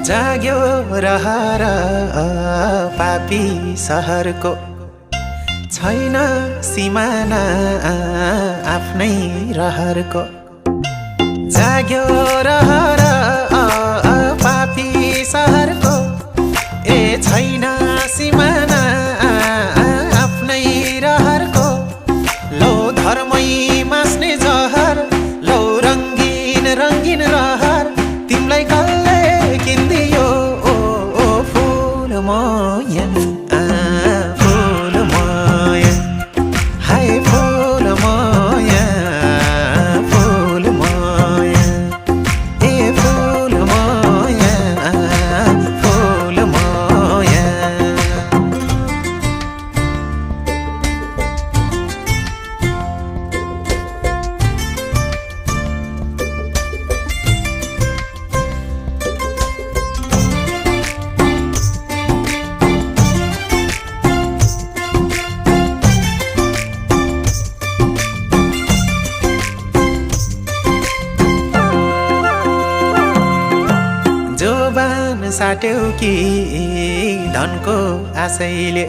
जाग्यो रहर पापी सहरको छैन सिमाना आफ्नै रहरको जाग्यो रहर पापी सहरको ए छैन सिमाना आफ्नै रहरको लौ धर्मै मास्ने जहर लौ रङ्गीन रङ्गीन रहर तिमलाई कसले किन्दियो ओ फुल मोयन फुल मोयन हाय फुल मोयन फुल मोयन ए फुल मोयन फुल मोयन जोबान साट्यौ कि धनको आशैले